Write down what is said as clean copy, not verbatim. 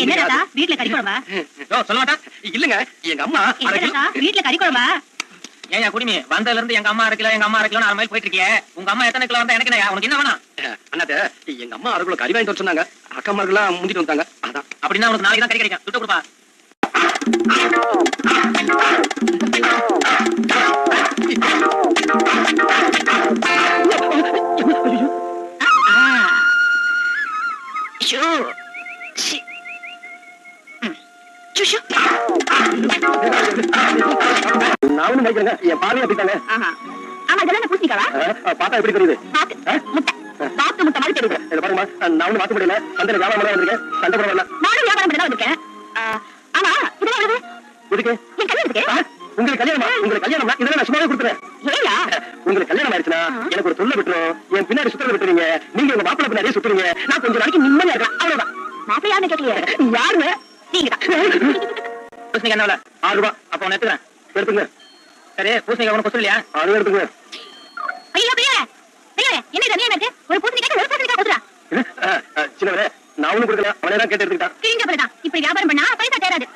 என்னடா வீட்ல கறி குழம்பா? சொல்ல மாட்டா இல்லங்க எங்க அம்மா என்னடா வீட்ல கறி குழம்பா? ஏன் குடிமி வந்ததுல இருந்து எங்க அம்மா 1 கிலோ எங்க அம்மா 1 கிலோ 4 மைல் போயிட்டு இருக்கே. உங்க அம்மா எத்தனை கிலோ வந்தா எனக்கு உனக்கு என்ன வேணும்? அண்ணாத்த எங்க அம்மா 1 கிலோ கறி வாங்கிட்டு வர சொன்னாங்க. அக்காமார்கள்லாம் முந்திட்டு வந்தாங்க. அதான் அப்படின்னா உனக்கு நாளைக்கு தான் கறி கிடைக்கும். சுட்டு கொடுப்பா. நானும் நினைக்கிறேங்க என் பாவையை அப்படித்தாங்க. ஆமா இதெல்லாம் பூசணிக்காவா? பார்த்தா எப்படி தெரியுது? பாத்து முட்டை மாதிரி தெரியுது. இத பாருமா நானும் மாத்த முடியல. சந்தையில வியாபாரம் பண்ண வந்திருக்கேன். சண்டை போட வரல. நானும் வியாபாரம் பண்ண வந்திருக்கேன். ஆமா இதெல்லாம் எவ்வளவு? எதுக்கு? என் கல்யாணத்துக்கு. உங்களுக்கு கல்யாணமா? உங்களுக்கு கல்யாணமா? இதெல்லாம் நான் சும்மாவே கொடுத்துறேன். ஏயா உங்களுக்கு கல்யாணம் ஆயிடுச்சுனா எனக்கு ஒரு தொல்லை விட்டுரும். என் பின்னாடி சுத்துறது விட்டுறீங்க. நீங்க உங்க மாப்பிள்ளை பின்னாடியே சுத்துறீங்க. நான் கொஞ்ச நாளைக்கு நிம்மதியா இருக்கேன். அவ்வளவுதான். மாப்பிள்ளை யாருன்னு கேட்கலையே. யாருங்க? நீங்க தான். பூசணிக்காய் என்ன விலை? 6 ரூபாய். அப்ப உன்னை எடுத்துக்கிறேன். எடுத்துங்க. சரி பூசணிக்காய் உனக்கு கொசு இல்லையா? அது எடுத்துங்க. ஐயோ பிரியா என்ன இது அநியாயம் இருக்கு? ஒரு பூசணிக்காய் ஒரு பூசணிக்காய் கொடுறா. சின்னவரே நான் ஒண்ணும் கொடுக்கல. அவனே தான் கேட்டு எடுத்துக்கிட்டான். கிழிஞ்ச பிறதான் இப்படி வியாபாரம் பண்ணா பைசா தேராது.